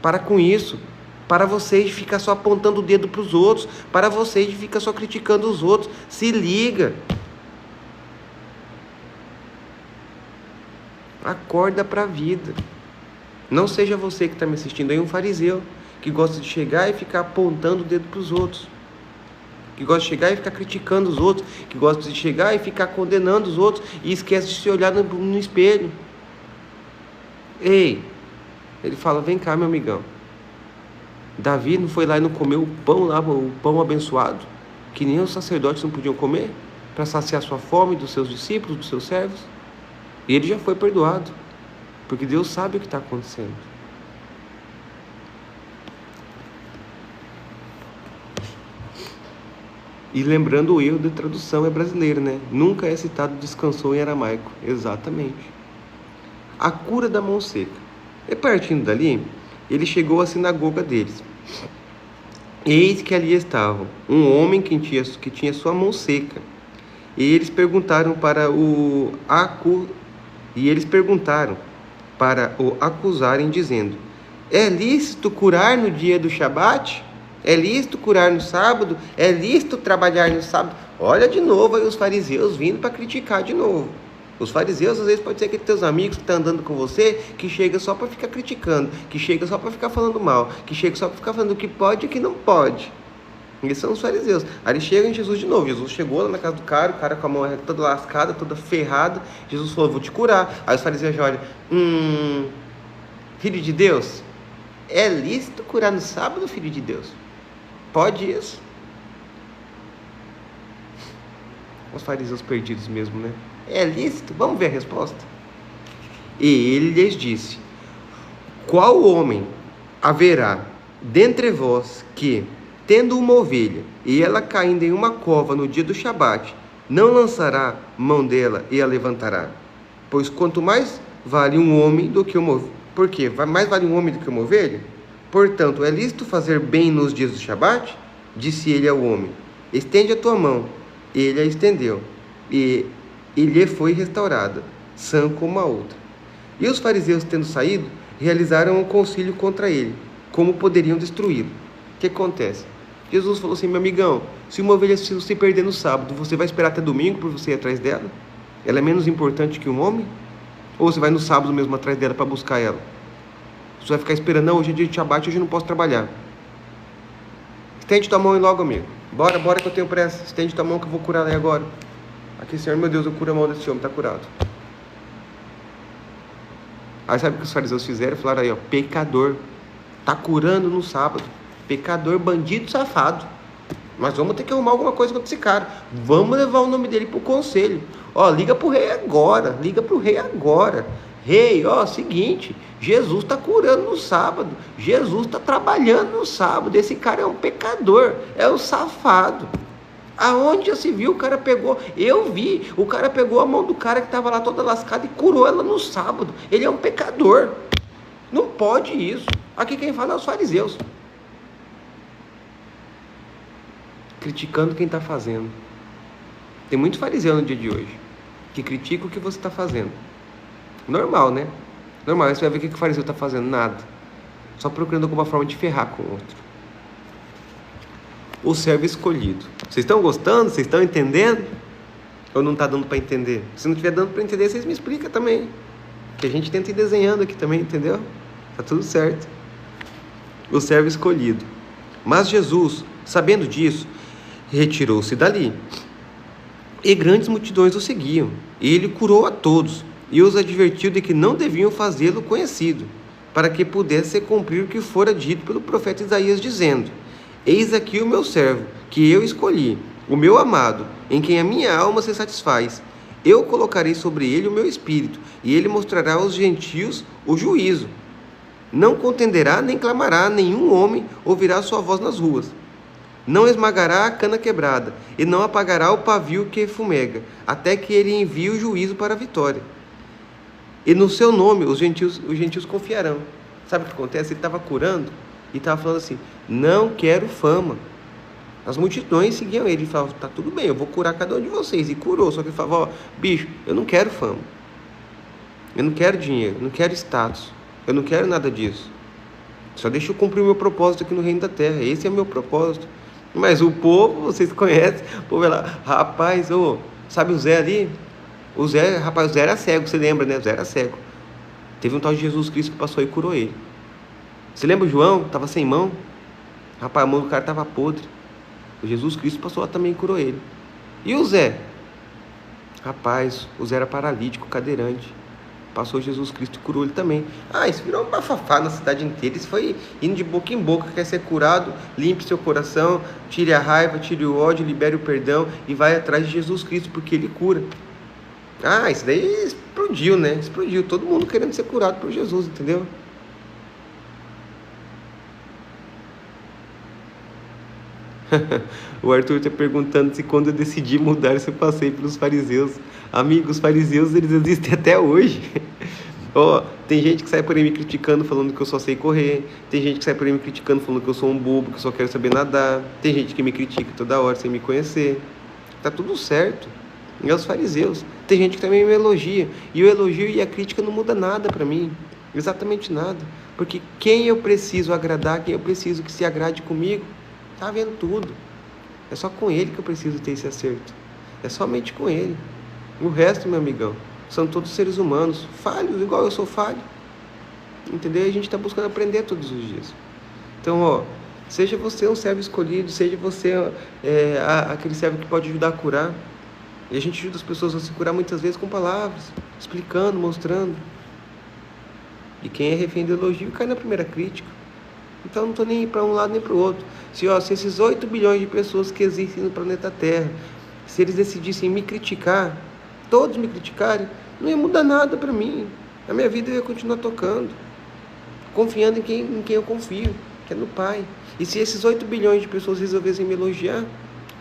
para com isso. Para vocês de ficar só apontando o dedo para os outros, para vocês de ficar só criticando os outros. Se liga. Acorda para a vida. Não seja você que está me assistindo aí um fariseu, que gosta de chegar e ficar apontando o dedo para os outros, que gosta de chegar e ficar criticando os outros, que gosta de chegar e ficar condenando os outros e esquece de se olhar no espelho. Ei, ele fala, vem cá, meu amigão. Davi não foi lá e não comeu o pão lá, o pão abençoado, que nem os sacerdotes não podiam comer, para saciar sua fome dos seus discípulos, dos seus servos? E ele já foi perdoado, porque Deus sabe o que está acontecendo. E lembrando, o erro de tradução é brasileiro, né? Nunca é citado descansou em aramaico. Exatamente. A cura da mão seca. E partindo dali, ele chegou à sinagoga deles. Eis que ali estava um homem que tinha sua mão seca. E eles perguntaram para o acusarem, dizendo: é lícito curar no dia do Shabat? É lícito curar no sábado? É lícito trabalhar no sábado? Olha de novo aí os fariseus vindo para criticar de novo. Os fariseus, às vezes, pode ser aqueles teus amigos que estão andando com você, que chega só para ficar criticando, que chega só para ficar falando mal, que chega só para ficar falando o que pode e o que não pode. Eles são os fariseus. Aí eles chegam em Jesus de novo. Jesus chegou lá na casa do cara, o cara com a mão toda lascada, toda ferrada. Jesus falou, vou te curar. Aí os fariseus já olham, filho de Deus, é lícito curar no sábado, filho de Deus? Pode isso? Os fariseus perdidos mesmo, né? É lícito? Vamos ver a resposta. E ele lhes disse: qual homem haverá dentre vós que, tendo uma ovelha e ela caindo em uma cova no dia do Shabat, não lançará mão dela e a levantará? Pois quanto mais vale um homem do que uma ovelha. Por quê? Mais vale um homem do que uma ovelha? Portanto, é lícito fazer bem nos dias do Shabat? Disse ele ao homem: estende a tua mão. Ele a estendeu, e lhe foi restaurada, sã como a outra. E os fariseus, tendo saído, realizaram um concílio contra ele, como poderiam destruí-lo. O que acontece? Jesus falou assim: meu amigão, se uma ovelha se perder no sábado, você vai esperar até domingo para você ir atrás dela? Ela é menos importante que um homem? Ou você vai no sábado mesmo atrás dela para buscar ela? Você vai ficar esperando, não, hoje é dia de Shabat, hoje eu não posso trabalhar. Estende tua mão aí logo, amigo. Bora que eu tenho pressa. Estende tua mão que eu vou curar ela aí agora. Aqui, Senhor, meu Deus, eu curo a mão desse homem, está curado. Aí sabe o que os fariseus fizeram? Falaram aí, pecador, está curando no sábado. Pecador, bandido, safado. Mas vamos ter que arrumar alguma coisa contra esse cara. Vamos levar o nome dele para o conselho. Liga para o rei agora. Rei, seguinte, Jesus está curando no sábado. Jesus está trabalhando no sábado. Esse cara é um pecador, é um safado. Aonde já se viu? O cara pegou, eu vi, o cara pegou a mão do cara que estava lá toda lascada e curou ela no sábado. Ele é um pecador. Não pode isso. Aqui quem fala é os fariseus, criticando quem está fazendo. Tem muito fariseu no dia de hoje que critica o que você está fazendo. Normal, né? Normal. Aí você vai ver o que o fariseu está fazendo. Nada. Só procurando alguma forma de ferrar com o outro. O servo escolhido. Vocês estão gostando? Vocês estão entendendo? Ou não está dando para entender? Se não estiver dando para entender, vocês me explicam também. Que a gente tenta ir desenhando aqui também, entendeu? Tá tudo certo. O servo escolhido. Mas Jesus, sabendo disso, retirou-se dali. E grandes multidões o seguiam. E ele curou a todos. E os advertiu de que não deviam fazê-lo conhecido, para que pudesse cumprir o que fora dito pelo profeta Isaías, dizendo: eis aqui o meu servo, que eu escolhi, o meu amado, em quem a minha alma se satisfaz. Eu colocarei sobre ele o meu espírito, e ele mostrará aos gentios o juízo. Não contenderá nem clamará, nenhum homem ouvirá sua voz nas ruas. Não esmagará a cana quebrada, e não apagará o pavio que fumega, até que ele envie o juízo para a vitória. E no seu nome os gentios confiarão. Sabe o que acontece? Ele estava curando e estava falando assim: não quero fama. As multidões seguiam ele e falavam: tá tudo bem, eu vou curar cada um de vocês. E curou, só que ele falava: ó, bicho, eu não quero fama, eu não quero dinheiro, eu não quero status, eu não quero nada disso. Só deixa eu cumprir o meu propósito aqui no reino da terra. Esse é o meu propósito. Mas o povo, vocês conhecem, o povo é lá, rapaz, sabe o Zé ali? O Zé era cego, você lembra, né? O Zé era cego. Teve um tal de Jesus Cristo que passou e curou ele. Você lembra o João? Estava sem mão. Rapaz, a mão do cara estava podre. O Jesus Cristo passou lá também e curou ele. E o Zé? Rapaz, o Zé era paralítico, cadeirante. Passou Jesus Cristo e curou ele também. Isso virou um bafafá na cidade inteira. Isso foi indo de boca em boca. Quer ser curado? Limpe seu coração, tire a raiva, tire o ódio, libere o perdão e vai atrás de Jesus Cristo, porque ele cura. Isso daí explodiu, né? Explodiu. Todo mundo querendo ser curado por Jesus, entendeu? O Arthur está perguntando se quando eu decidi mudar, se eu passei pelos fariseus. Amigos, os fariseus, eles existem até hoje. Tem gente que sai por aí me criticando, falando que eu só sei correr. Tem gente que sai por aí me criticando, falando que eu sou um bobo, que eu só quero saber nadar. Tem gente que me critica toda hora sem me conhecer. Tá tudo certo. E é os fariseus. Tem gente que também me elogia. E o elogio e a crítica não muda nada para mim. Exatamente nada. Porque quem eu preciso agradar, quem eu preciso que se agrade comigo, tá vendo tudo. É só com ele que eu preciso ter esse acerto. É somente com ele. O resto, meu amigão, são todos seres humanos, falhos, igual eu sou falho. Entendeu? A gente está buscando aprender todos os dias. Então, seja você um servo escolhido, seja você aquele servo que pode ajudar a curar. E a gente ajuda as pessoas a se curar muitas vezes com palavras, explicando, mostrando. E quem é refém do elogio cai na primeira crítica. Então eu não estou nem para um lado nem para o outro. Se esses 8 bilhões de pessoas que existem no planeta Terra, se eles decidissem me criticar, todos me criticarem, não ia mudar nada para mim. A minha vida ia continuar tocando, confiando em quem eu confio, que é no Pai. E se esses 8 bilhões de pessoas resolvessem me elogiar,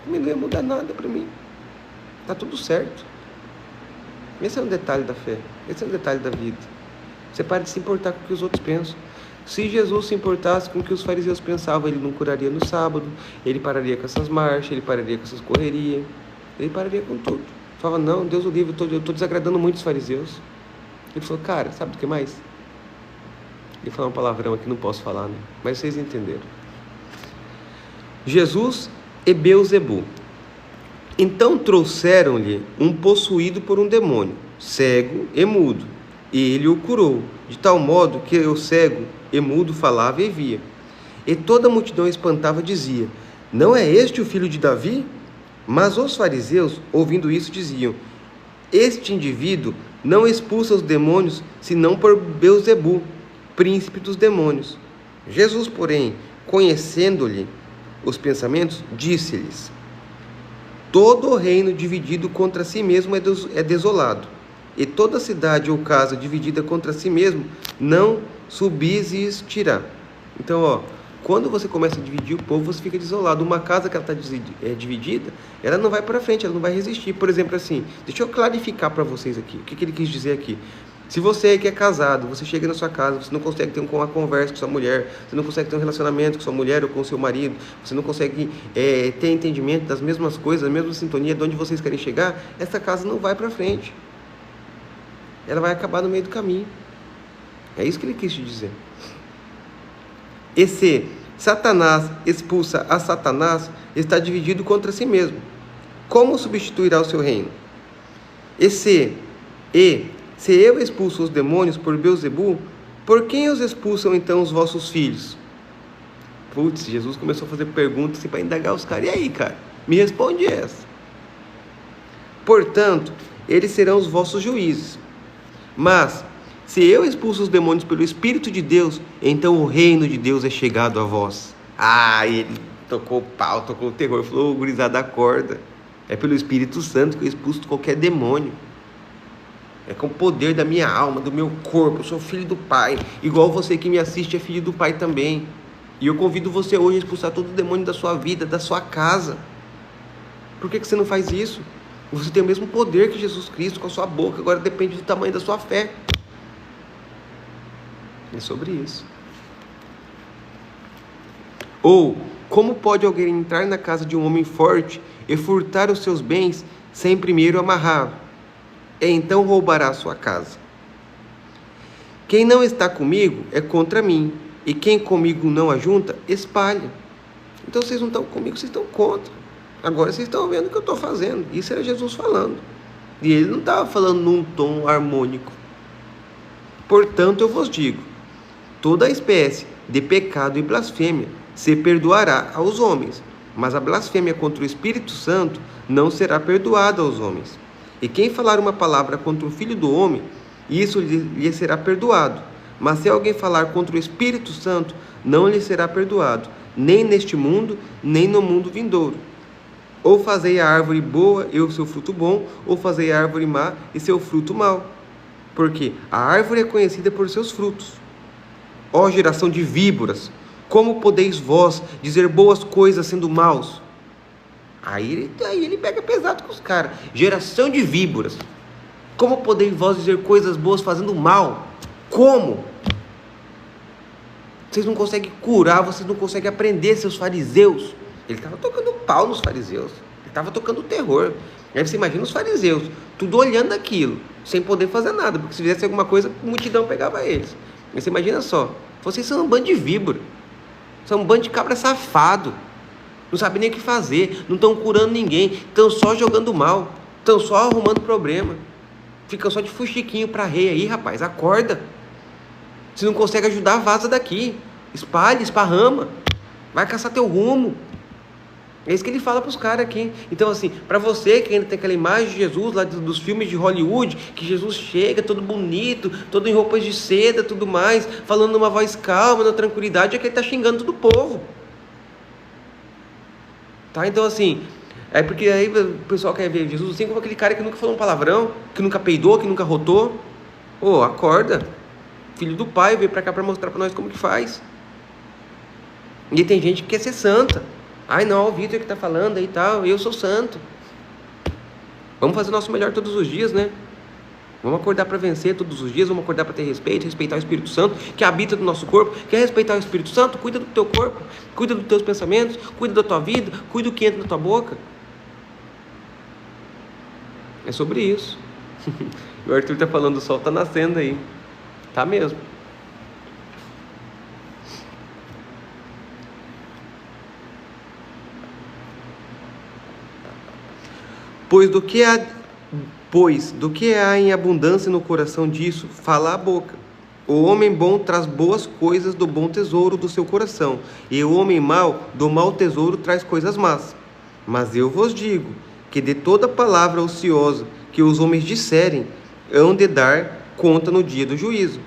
não ia mudar nada para mim. Tá tudo certo. Esse é um detalhe da fé. Esse é um detalhe da vida. Você para de se importar com o que os outros pensam. Se Jesus se importasse com o que os fariseus pensavam, ele não curaria no sábado, ele pararia com essas marchas, ele pararia com essas correrias, ele pararia com tudo. Falava: não, Deus o livre, eu estou desagradando muito os fariseus. Ele falou: cara, sabe do que mais? Ele falou um palavrão aqui, não posso falar, né? Mas vocês entenderam. Jesus e Beelzebu. Então trouxeram-lhe um possuído por um demônio, cego e mudo, e ele o curou, de tal modo que o cego e mudo falava e via. E toda a multidão espantava dizia: não é este o filho de Davi? Mas os fariseus, ouvindo isso, diziam: este indivíduo não expulsa os demônios, senão por Beelzebu, príncipe dos demônios. Jesus, porém, conhecendo-lhe os pensamentos, disse-lhes: todo o reino dividido contra si mesmo é desolado, e toda cidade ou casa dividida contra si mesmo não subsistirá. Então, quando você começa a dividir o povo, você fica desolado. Uma casa que ela está dividida, ela não vai para frente, ela não vai resistir. Por exemplo, assim, deixa eu clarificar para vocês aqui, o que ele quis dizer aqui. Se você que é casado, você chega na sua casa, você não consegue ter uma conversa com sua mulher, você não consegue ter um relacionamento com sua mulher ou com seu marido, você não consegue ter entendimento das mesmas coisas, da mesma sintonia de onde vocês querem chegar, essa casa não vai para frente. Ela vai acabar no meio do caminho. É isso que ele quis te dizer. E se Satanás expulsa a Satanás, está dividido contra si mesmo. Como substituirá o seu reino? E se eu expulso os demônios por Beelzebu, por quem os expulsam então os vossos filhos? Putz, Jesus começou a fazer perguntas assim, para indagar os caras. E aí, cara? Me responde essa. Portanto, eles serão os vossos juízes. Mas, se eu expulso os demônios pelo Espírito de Deus, então o reino de Deus é chegado a vós. Ele tocou o pau, tocou o terror. Falou: gurizada, acorda. É pelo Espírito Santo que eu expulso qualquer demônio. É com o poder da minha alma, do meu corpo. Eu sou filho do Pai. Igual você que me assiste é filho do Pai também. E eu convido você hoje a expulsar todo o demônio da sua vida, da sua casa. Por que você não faz isso? Você tem o mesmo poder que Jesus Cristo com a sua boca. Agora depende do tamanho da sua fé. É sobre isso. Ou, como pode alguém entrar na casa de um homem forte e furtar os seus bens sem primeiro amarrá-lo? E então roubará a sua casa. Quem não está comigo é contra mim, e quem comigo não ajunta, espalha. Então vocês não estão comigo, vocês estão contra. Agora vocês estão vendo o que eu estou fazendo. Isso era Jesus falando. E ele não estava falando num tom harmônico. Portanto, eu vos digo, toda espécie de pecado e blasfêmia se perdoará aos homens, mas a blasfêmia contra o Espírito Santo não será perdoada aos homens. E quem falar uma palavra contra o Filho do Homem, isso lhe será perdoado. Mas se alguém falar contra o Espírito Santo, não lhe será perdoado, nem neste mundo, nem no mundo vindouro. Ou fazei a árvore boa e o seu fruto bom, ou fazei a árvore má e seu fruto mau. Porque a árvore é conhecida por seus frutos. Ó geração de víboras, como podeis vós dizer boas coisas sendo maus? Aí ele pega pesado com os caras. Geração de víboras, como podeis vós dizer coisas boas fazendo mal? Como? Vocês não conseguem curar, vocês não conseguem aprender, seus fariseus. Ele estava tocando pau nos fariseus. Ele estava tocando terror. Aí você imagina os fariseus, tudo olhando aquilo, sem poder fazer nada, porque se fizesse alguma coisa, a multidão pegava eles. Aí você imagina só, vocês são um bando de víbora, são um bando de cabra safado, não sabem nem o que fazer, não estão curando ninguém, estão só jogando mal, estão só arrumando problema, ficam só de fuxiquinho para rei aí, rapaz, acorda. Se não consegue ajudar, vaza daqui, espalha, esparrama, vai caçar teu rumo. É isso que ele fala para os caras aqui. Então assim, para você que ainda tem aquela imagem de Jesus lá dos filmes de Hollywood, que Jesus chega todo bonito, todo em roupas de seda, tudo mais, falando numa voz calma, na tranquilidade, é que ele está xingando todo o povo. Tá? Então assim, é porque aí o pessoal quer ver Jesus assim como aquele cara que nunca falou um palavrão, que nunca peidou, que nunca rotou. Ô, acorda. Filho do Pai, veio para cá para mostrar para nós como que faz. E tem gente que quer ser santa. Ai não, o Vitor que está falando aí e tal, eu sou santo. Vamos fazer o nosso melhor todos os dias, né? Vamos acordar para vencer todos os dias, vamos acordar para ter respeito, respeitar o Espírito Santo que habita no nosso corpo. Quer respeitar o Espírito Santo? Cuida do teu corpo, cuida dos teus pensamentos, cuida da tua vida, cuida do que entra na tua boca. É sobre isso. O Arthur está falando, o sol está nascendo aí. Tá mesmo. Pois do que há em abundância no coração disso, fala a boca. O homem bom traz boas coisas do bom tesouro do seu coração, e o homem mau do mau tesouro traz coisas más. Mas eu vos digo que de toda palavra ociosa que os homens disserem, hão de dar conta no dia do juízo.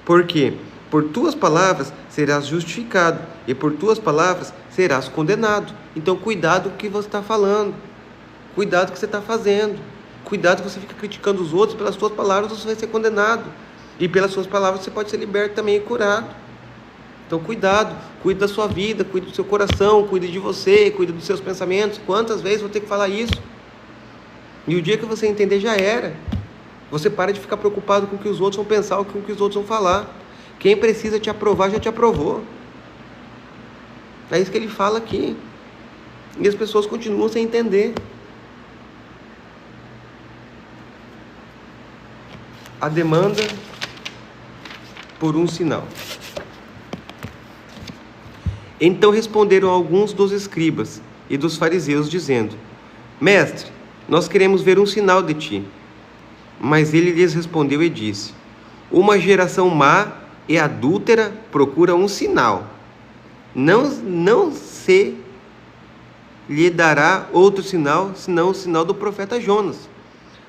Porque por tuas palavras serás justificado, e por tuas palavras serás condenado. Então cuidado com o que você está falando. Cuidado com o que você está fazendo. Cuidado que você fica criticando os outros. Pelas suas palavras você vai ser condenado. E pelas suas palavras você pode ser liberto também e curado. Então cuidado. Cuide da sua vida. Cuide do seu coração. Cuide de você. Cuide dos seus pensamentos. Quantas vezes vou ter que falar isso? E o dia que você entender já era. Você para de ficar preocupado com o que os outros vão pensar ou com o que os outros vão falar. Quem precisa te aprovar já te aprovou. É isso que ele fala aqui. E as pessoas continuam sem entender. A demanda por um sinal. Então responderam alguns dos escribas e dos fariseus, dizendo: Mestre, nós queremos ver um sinal de ti. Mas ele lhes respondeu e disse: Uma geração má e adúltera procura um sinal. Não se lhe dará outro sinal, senão o sinal do profeta Jonas.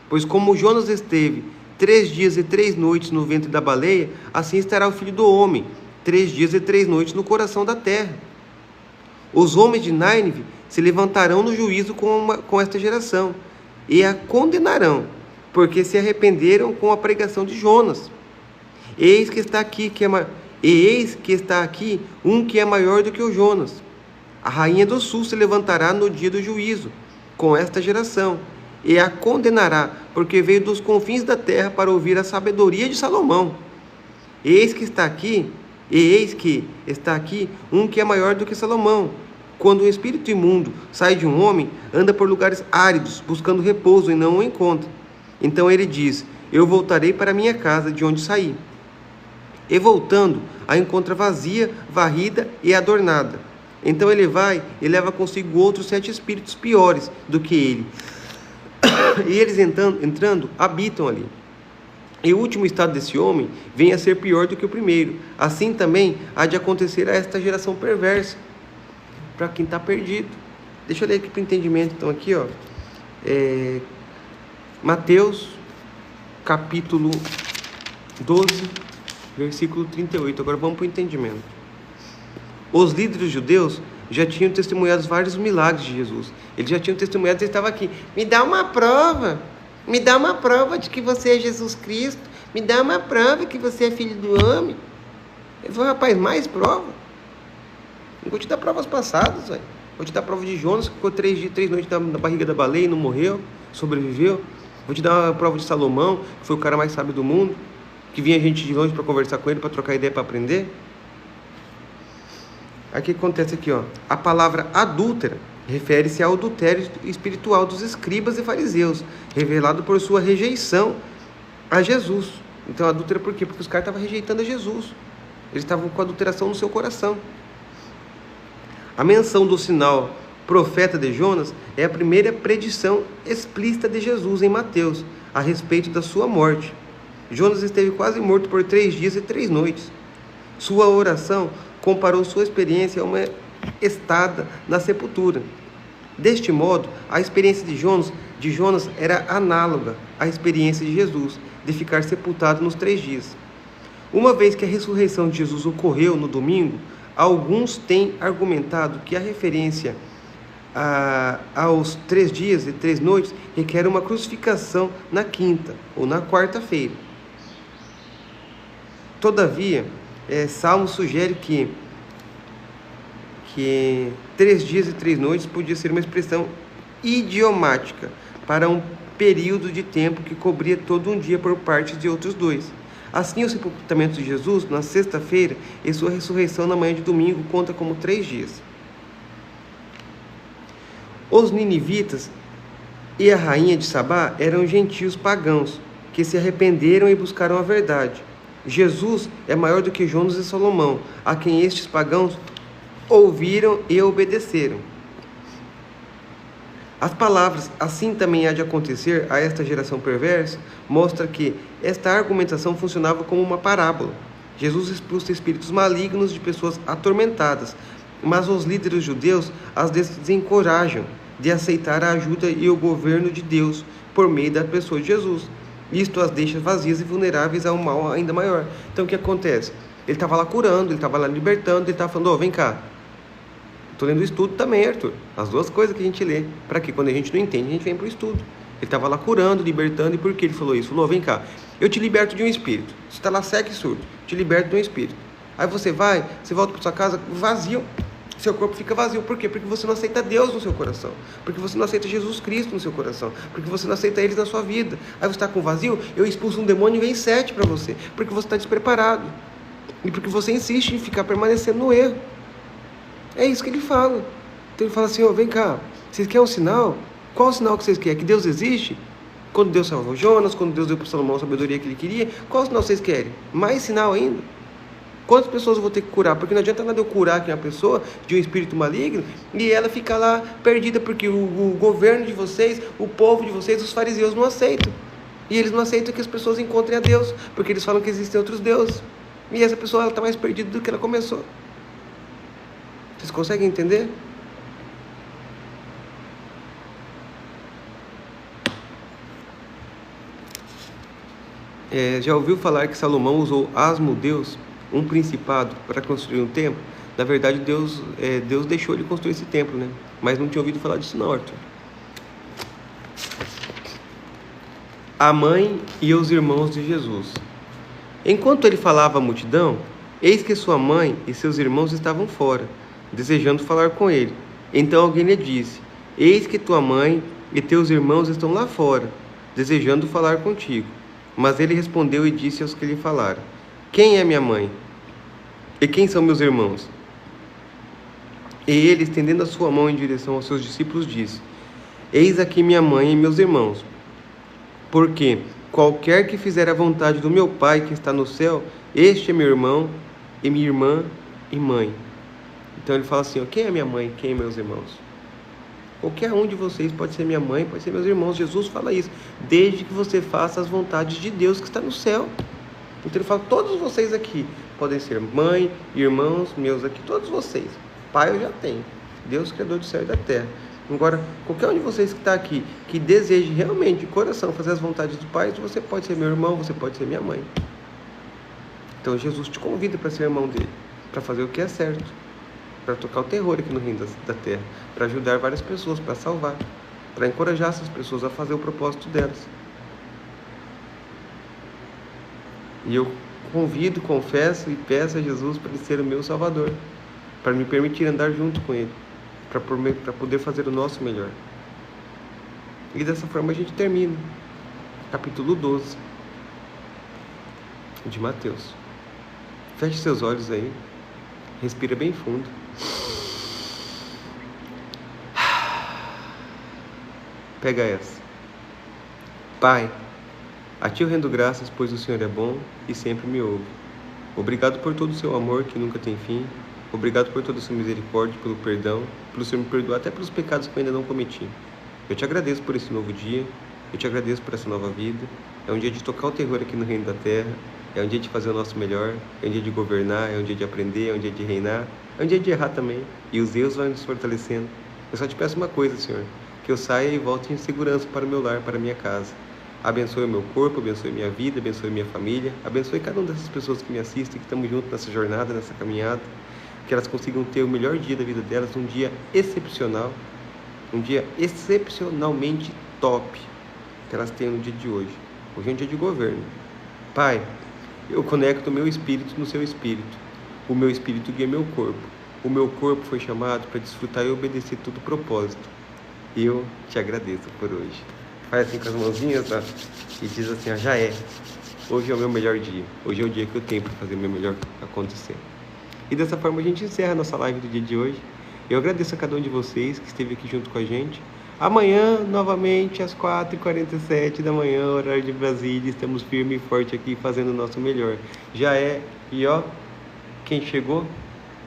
Pois como Jonas esteve 3 dias e 3 noites no ventre da baleia, assim estará o Filho do Homem, 3 dias e 3 noites no coração da terra. Os homens de Nínive se levantarão no juízo com esta geração, e a condenarão, porque se arrependeram com a pregação de Jonas. Eis que está aqui, eis que está aqui um que é maior do que o Jonas. A rainha do sul se levantará no dia do juízo com esta geração e a condenará, porque veio dos confins da terra para ouvir a sabedoria de Salomão. Eis que está aqui um que é maior do que Salomão. Quando um espírito imundo sai de um homem, anda por lugares áridos, buscando repouso e não o encontra. Então ele diz: eu voltarei para minha casa de onde saí. E voltando, a encontra vazia, varrida e adornada. Então ele vai e leva consigo outros 7 espíritos piores do que ele. E eles entrando, habitam ali. E o último estado desse homem vem a ser pior do que o primeiro. Assim também há de acontecer a esta geração perversa. Para quem está perdido. Deixa eu ler aqui para o entendimento. Então aqui, ó, Mateus, capítulo 12, versículo 38. Agora vamos para o entendimento. Os líderes judeus já tinham testemunhado vários milagres de Jesus. Eles já tinham testemunhado, eles estavam aqui. Me dá uma prova de que você é Jesus Cristo. Me dá uma prova que você é filho do homem. Ele falou: rapaz, mais prova? Não vou te dar provas passadas, velho. Vou te dar prova de Jonas, que ficou 3 noites na barriga da baleia e não morreu, sobreviveu. Vou te dar uma prova de Salomão, que foi o cara mais sábio do mundo, que vinha gente de longe para conversar com ele, para trocar ideia, para aprender. Aqui acontece aqui, ó. A palavra adúltera refere-se ao adultério espiritual dos escribas e fariseus, revelado por sua rejeição a Jesus. Então, adúltera por quê? Porque os caras estavam rejeitando a Jesus. Eles estavam com adulteração no seu coração. A menção do sinal profeta de Jonas é a primeira predição explícita de Jesus em Mateus a respeito da sua morte. Jonas esteve quase morto por 3 dias e 3 noites. Sua oração comparou sua experiência a uma estada na sepultura. Deste modo, a experiência de Jonas era análoga à experiência de Jesus, de ficar sepultado nos 3 dias. Uma vez que a ressurreição de Jesus ocorreu no domingo, alguns têm argumentado que a referência aos 3 dias e 3 noites requer uma crucificação na quinta ou na quarta-feira. Todavia, Salmo sugere que 3 dias e 3 noites podia ser uma expressão idiomática para um período de tempo que cobria todo um dia por parte de outros 2. Assim, o sepultamento de Jesus na sexta-feira e sua ressurreição na manhã de domingo conta como 3 dias. Os ninivitas e a rainha de Sabá eram gentios pagãos que se arrependeram e buscaram a verdade. Jesus é maior do que Jonas e Salomão, a quem estes pagãos ouviram e obedeceram. As palavras "assim também há de acontecer a esta geração perversa" mostra que esta argumentação funcionava como uma parábola. Jesus expulsa espíritos malignos de pessoas atormentadas, mas os líderes judeus as desencorajam de aceitar a ajuda e o governo de Deus por meio da pessoa de Jesus. Isto as deixa vazias e vulneráveis a um mal ainda maior. Então o que acontece? Ele estava lá curando, ele estava lá libertando, ele estava falando: vem cá. Estou lendo o estudo também, Arthur. As duas coisas que a gente lê. Para quê? Quando a gente não entende, a gente vem para o estudo. Ele estava lá curando, libertando. E por que ele falou isso? Falou: vem cá, eu te liberto de um espírito. Você está lá cego e surdo. Te liberto de um espírito. Aí você volta para sua casa vazio. Seu corpo fica vazio. Por quê? Porque você não aceita Deus no seu coração. Porque você não aceita Jesus Cristo no seu coração. Porque você não aceita eles na sua vida. Aí você está com vazio, eu expulso um demônio e vem 7 para você. Porque você está despreparado. E porque você insiste em ficar permanecendo no erro. É isso que ele fala. Então ele fala assim: vem cá, vocês querem um sinal? Qual o sinal que vocês querem? Que Deus existe? Quando Deus salvou Jonas, quando Deus deu para Salomão a sabedoria que ele queria, qual sinal vocês querem? Mais sinal ainda? Quantas pessoas eu vou ter que curar? Porque não adianta nada eu curar aqui uma pessoa de um espírito maligno e ela ficar lá perdida, porque o governo de vocês, o povo de vocês, os fariseus não aceitam. E eles não aceitam que as pessoas encontrem a Deus, porque eles falam que existem outros deuses. E essa pessoa está mais perdida do que ela começou. Vocês conseguem entender? Já ouviu falar que Salomão usou Asmodeus, um principado, para construir um templo? Na verdade, Deus deixou ele construir esse templo, né? Mas não tinha ouvido falar disso não, Arthur. a mãe e os irmãos de Jesus. Enquanto ele falava à multidão, eis que sua mãe e seus irmãos estavam fora, desejando falar com ele. Então alguém lhe disse: eis que tua mãe e teus irmãos estão lá fora, desejando falar contigo. Mas ele respondeu e disse aos que lhe falaram: quem é minha mãe? E quem são meus irmãos? E ele, estendendo a sua mão em direção aos seus discípulos, disse: eis aqui minha mãe e meus irmãos. Porque qualquer que fizer a vontade do meu Pai que está no céu, este é meu irmão e minha irmã e mãe. Então ele fala assim: ó, quem é minha mãe, quem é meus irmãos? Qualquer um de vocês pode ser minha mãe, pode ser meus irmãos. Jesus fala isso, desde que você faça as vontades de Deus que está no céu. Então ele fala: todos vocês aqui podem ser mãe, irmãos meus aqui, todos vocês. Pai eu já tenho, Deus criador do céu e da terra. Agora, qualquer um de vocês que está aqui, que deseje realmente de coração fazer as vontades do Pai, você pode ser meu irmão, você pode ser minha mãe. Então Jesus te convida para ser irmão dele, para fazer o que é certo, para tocar o terror aqui no reino da terra, para ajudar várias pessoas, para salvar, para encorajar essas pessoas a fazer o propósito delas. E eu convido, confesso e peço a Jesus para ele ser o meu Salvador, para me permitir andar junto com ele, para poder fazer o nosso melhor. E dessa forma a gente termina capítulo 12 de Mateus. Feche seus olhos aí, respira bem fundo. Pega essa. Pai, a Ti eu rendo graças, pois o Senhor é bom e sempre me ouve. Obrigado por todo o Seu amor que nunca tem fim. Obrigado por toda a Sua misericórdia, pelo perdão, pelo Senhor me perdoar até pelos pecados que eu ainda não cometi. Eu te agradeço por esse novo dia, eu te agradeço por essa nova vida. É um dia de tocar o terror aqui no reino da terra, é um dia de fazer o nosso melhor, é um dia de governar, é um dia de aprender, é um dia de reinar, é um dia de errar também, e os erros vão nos fortalecendo. Eu só te peço uma coisa, Senhor, que eu saia e volte em segurança para o meu lar, para a minha casa. Abençoe o meu corpo, abençoe minha vida, abençoe minha família, abençoe cada uma dessas pessoas que me assistem, que estamos juntos nessa jornada, nessa caminhada, que elas consigam ter o melhor dia da vida delas, um dia excepcional, um dia excepcionalmente top que elas tenham no dia de hoje. Hoje é um dia de governo. Pai, eu conecto o meu espírito no seu espírito. O meu espírito guia meu corpo. O meu corpo foi chamado para desfrutar e obedecer todo o propósito. Eu te agradeço por hoje. Faz assim com as mãozinhas, ó, e diz assim: ó, já é. Hoje é o meu melhor dia. Hoje é o dia que eu tenho para fazer o meu melhor acontecer. E dessa forma a gente encerra a nossa live do dia de hoje. Eu agradeço a cada um de vocês que esteve aqui junto com a gente. Amanhã, novamente, às 4h47 da manhã, horário de Brasília, estamos firme e forte aqui fazendo o nosso melhor. Já é, e ó, quem chegou?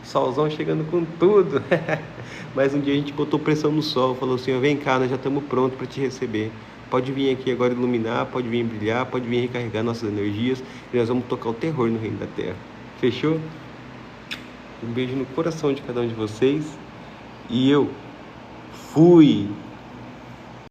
Solzão chegando com tudo. Mas um dia a gente botou pressão no sol, falou assim: ó, vem cá, nós já estamos prontos para te receber. Pode vir aqui agora iluminar, pode vir brilhar, pode vir recarregar nossas energias e nós vamos tocar o terror no reino da terra. Fechou? Um beijo no coração de cada um de vocês. E eu fui!